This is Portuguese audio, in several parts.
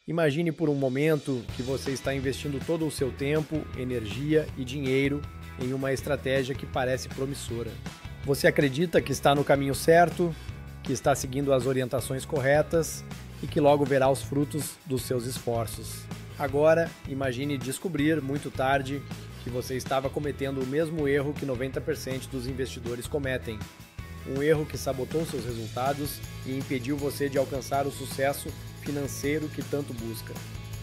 Imagine por um momento que você está investindo todo o seu tempo, energia e dinheiro em uma estratégia que parece promissora. Você acredita que está no caminho certo, que está seguindo as orientações corretas e que logo verá os frutos dos seus esforços. Agora, imagine descobrir muito tarde que você estava cometendo o mesmo erro que 90% dos investidores cometem. Um erro que sabotou seus resultados e impediu você de alcançar o sucesso financeiro que tanto busca.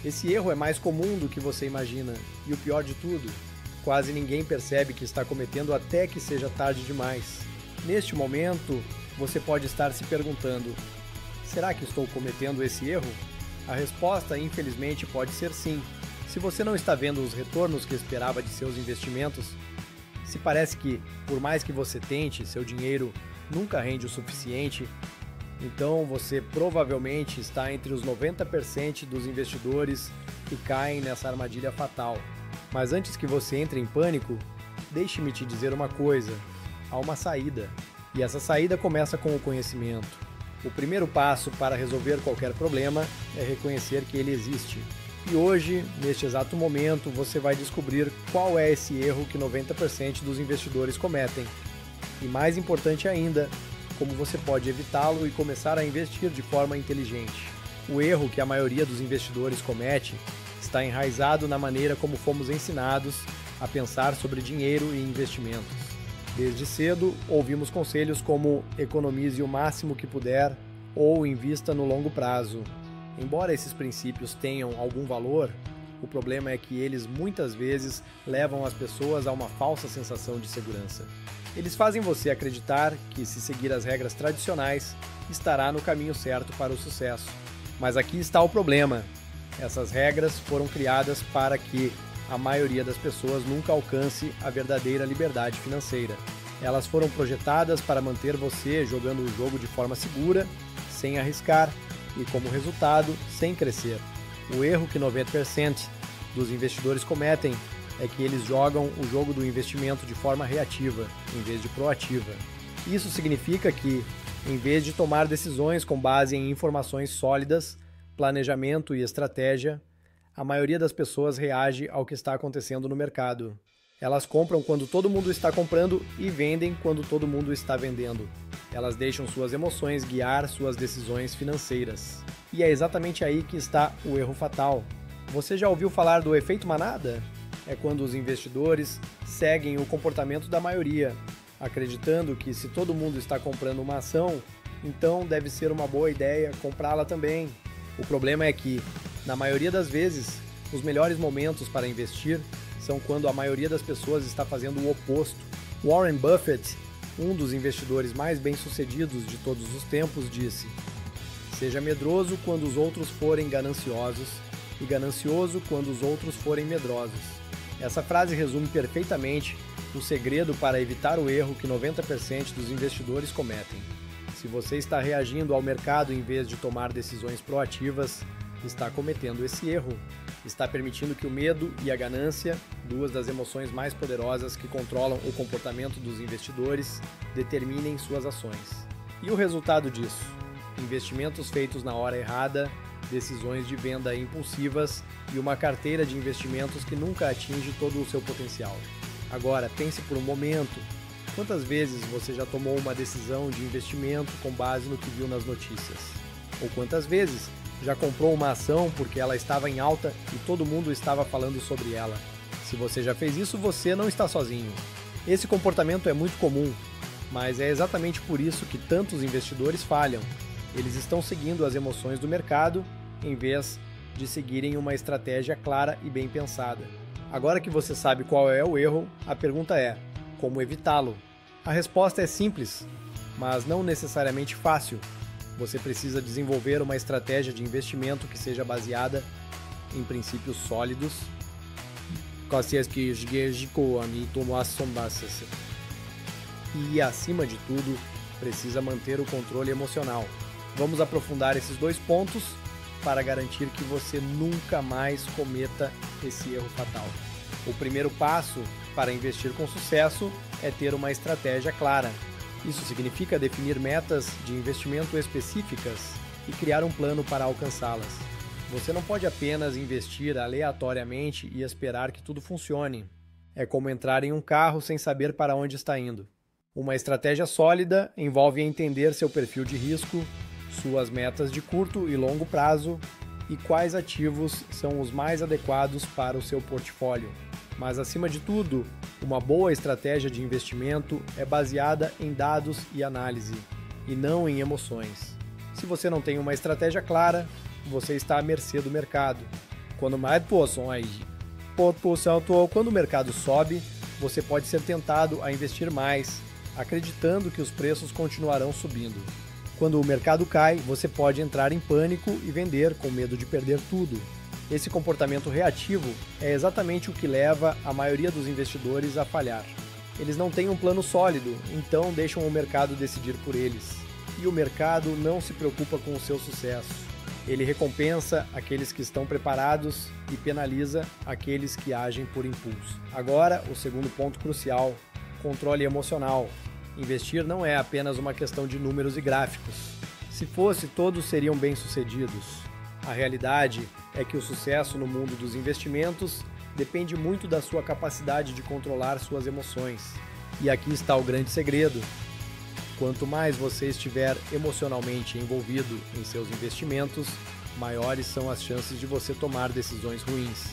Esse erro é mais comum do que você imagina, e o pior de tudo, quase ninguém percebe que está cometendo até que seja tarde demais. Neste momento, você pode estar se perguntando: será que estou cometendo esse erro? A resposta, infelizmente, pode ser sim. Se você não está vendo os retornos que esperava de seus investimentos, se parece que, por mais que você tente, seu dinheiro nunca rende o suficiente, então você provavelmente está entre os 90% dos investidores que caem nessa armadilha fatal. Mas antes que você entre em pânico, deixe-me te dizer uma coisa: há uma saída. E essa saída começa com o conhecimento. O primeiro passo para resolver qualquer problema é reconhecer que ele existe. E hoje, neste exato momento, você vai descobrir qual é esse erro que 90% dos investidores cometem. E mais importante ainda, como você pode evitá-lo e começar a investir de forma inteligente. O erro que a maioria dos investidores comete está enraizado na maneira como fomos ensinados a pensar sobre dinheiro e investimentos. Desde cedo, ouvimos conselhos como economize o máximo que puder ou invista no longo prazo. Embora esses princípios tenham algum valor, o problema é que eles muitas vezes levam as pessoas a uma falsa sensação de segurança. Eles fazem você acreditar que, se seguir as regras tradicionais, estará no caminho certo para o sucesso. Mas aqui está o problema. Essas regras foram criadas para que a maioria das pessoas nunca alcance a verdadeira liberdade financeira. Elas foram projetadas para manter você jogando o jogo de forma segura, sem arriscar e, como resultado, sem crescer. O erro que 90% dos investidores cometem é que eles jogam o jogo do investimento de forma reativa, em vez de proativa. Isso significa que, em vez de tomar decisões com base em informações sólidas, planejamento e estratégia, a maioria das pessoas reage ao que está acontecendo no mercado. Elas compram quando todo mundo está comprando e vendem quando todo mundo está vendendo. Elas deixam suas emoções guiar suas decisões financeiras. E é exatamente aí que está o erro fatal. Você já ouviu falar do efeito manada? É quando os investidores seguem o comportamento da maioria, acreditando que se todo mundo está comprando uma ação, então deve ser uma boa ideia comprá-la também. O problema é que, na maioria das vezes, os melhores momentos para investir são quando a maioria das pessoas está fazendo o oposto. Warren Buffett, um dos investidores mais bem-sucedidos de todos os tempos, disse: seja medroso quando os outros forem gananciosos e ganancioso quando os outros forem medrosos. Essa frase resume perfeitamente o segredo para evitar o erro que 90% dos investidores cometem. Se você está reagindo ao mercado em vez de tomar decisões proativas, está cometendo esse erro. Está permitindo que o medo e a ganância, duas das emoções mais poderosas que controlam o comportamento dos investidores, determinem suas ações. E o resultado disso? Investimentos feitos na hora errada, decisões de venda impulsivas e uma carteira de investimentos que nunca atinge todo o seu potencial. Agora, pense por um momento: quantas vezes você já tomou uma decisão de investimento com base no que viu nas notícias? Ou quantas vezes já comprou uma ação porque ela estava em alta e todo mundo estava falando sobre ela? Se você já fez isso, você não está sozinho. Esse comportamento é muito comum, mas é exatamente por isso que tantos investidores falham. Eles estão seguindo as emoções do mercado em vez de seguirem uma estratégia clara e bem pensada. Agora que você sabe qual é o erro, a pergunta é: como evitá-lo? A resposta é simples, mas não necessariamente fácil. Você precisa desenvolver uma estratégia de investimento que seja baseada em princípios sólidos. E, acima de tudo, precisa manter o controle emocional. Vamos aprofundar esses dois pontos para garantir que você nunca mais cometa esse erro fatal. O primeiro passo para investir com sucesso é ter uma estratégia clara. Isso significa definir metas de investimento específicas e criar um plano para alcançá-las. Você não pode apenas investir aleatoriamente e esperar que tudo funcione. É como entrar em um carro sem saber para onde está indo. Uma estratégia sólida envolve entender seu perfil de risco, suas metas de curto e longo prazo e quais ativos são os mais adequados para o seu portfólio. Mas, acima de tudo, uma boa estratégia de investimento é baseada em dados e análise, e não em emoções. Se você não tem uma estratégia clara, você está à mercê do mercado. Quando o mercado sobe, você pode ser tentado a investir mais, acreditando que os preços continuarão subindo. Quando o mercado cai, você pode entrar em pânico e vender com medo de perder tudo. Esse comportamento reativo é exatamente o que leva a maioria dos investidores a falhar. Eles não têm um plano sólido, então deixam o mercado decidir por eles. E o mercado não se preocupa com o seu sucesso. Ele recompensa aqueles que estão preparados e penaliza aqueles que agem por impulso. Agora, o segundo ponto crucial: controle emocional. Investir não é apenas uma questão de números e gráficos. Se fosse, todos seriam bem-sucedidos. A realidade é que o sucesso no mundo dos investimentos depende muito da sua capacidade de controlar suas emoções. E aqui está o grande segredo. Quanto mais você estiver emocionalmente envolvido em seus investimentos, maiores são as chances de você tomar decisões ruins.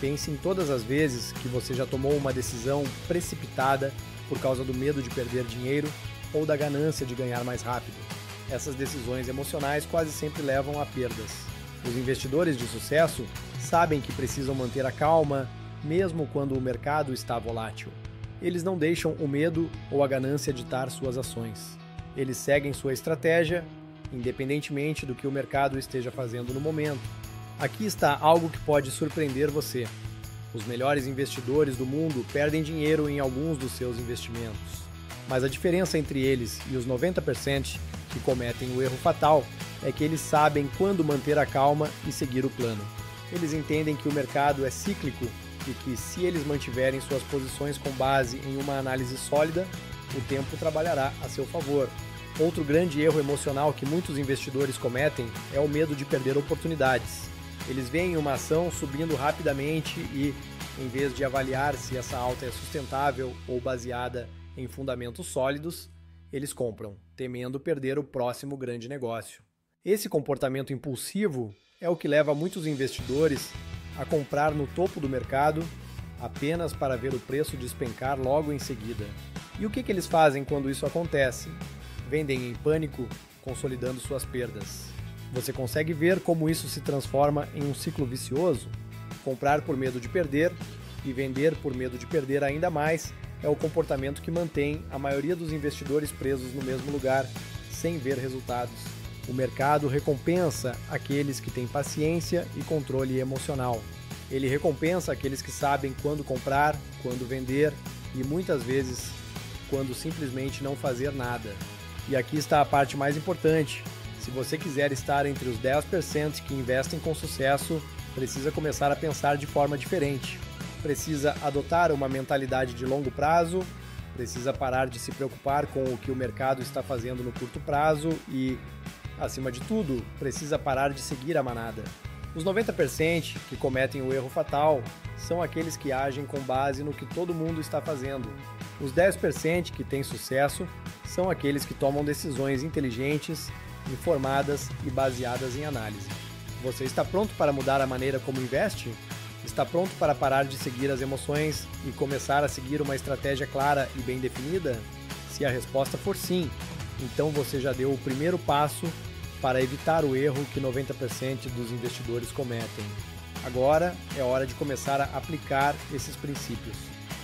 Pense em todas as vezes que você já tomou uma decisão precipitada por causa do medo de perder dinheiro ou da ganância de ganhar mais rápido. Essas decisões emocionais quase sempre levam a perdas. Os investidores de sucesso sabem que precisam manter a calma, mesmo quando o mercado está volátil. Eles não deixam o medo ou a ganância ditar suas ações. Eles seguem sua estratégia, independentemente do que o mercado esteja fazendo no momento. Aqui está algo que pode surpreender você. Os melhores investidores do mundo perdem dinheiro em alguns dos seus investimentos. Mas a diferença entre eles e os 90% que cometem o erro fatal é que eles sabem quando manter a calma e seguir o plano. Eles entendem que o mercado é cíclico e que, se eles mantiverem suas posições com base em uma análise sólida, o tempo trabalhará a seu favor. Outro grande erro emocional que muitos investidores cometem é o medo de perder oportunidades. Eles veem uma ação subindo rapidamente e, em vez de avaliar se essa alta é sustentável ou baseada em fundamentos sólidos, eles compram, temendo perder o próximo grande negócio. Esse comportamento impulsivo é o que leva muitos investidores a comprar no topo do mercado apenas para ver o preço despencar logo em seguida. E o que eles fazem quando isso acontece? Vendem em pânico, consolidando suas perdas. Você consegue ver como isso se transforma em um ciclo vicioso? Comprar por medo de perder e vender por medo de perder ainda mais é o comportamento que mantém a maioria dos investidores presos no mesmo lugar, sem ver resultados. O mercado recompensa aqueles que têm paciência e controle emocional. Ele recompensa aqueles que sabem quando comprar, quando vender e, muitas vezes, quando simplesmente não fazer nada. E aqui está a parte mais importante. Se você quiser estar entre os 10% que investem com sucesso, precisa começar a pensar de forma diferente. Precisa adotar uma mentalidade de longo prazo, precisa parar de se preocupar com o que o mercado está fazendo no curto prazo e, acima de tudo, precisa parar de seguir a manada. Os 90% que cometem o erro fatal são aqueles que agem com base no que todo mundo está fazendo. Os 10% que têm sucesso são aqueles que tomam decisões inteligentes, informadas e baseadas em análise. Você está pronto para mudar a maneira como investe? Está pronto para parar de seguir as emoções e começar a seguir uma estratégia clara e bem definida? Se a resposta for sim, então você já deu o primeiro passo para evitar o erro que 90% dos investidores cometem. Agora é hora de começar a aplicar esses princípios.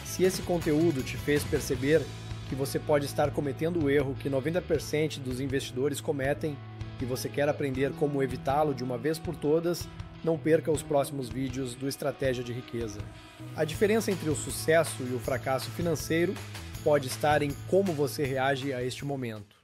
Se esse conteúdo te fez perceber que você pode estar cometendo o erro que 90% dos investidores cometem e você quer aprender como evitá-lo de uma vez por todas, não perca os próximos vídeos do Estratégia de Riqueza. A diferença entre o sucesso e o fracasso financeiro pode estar em como você reage a este momento.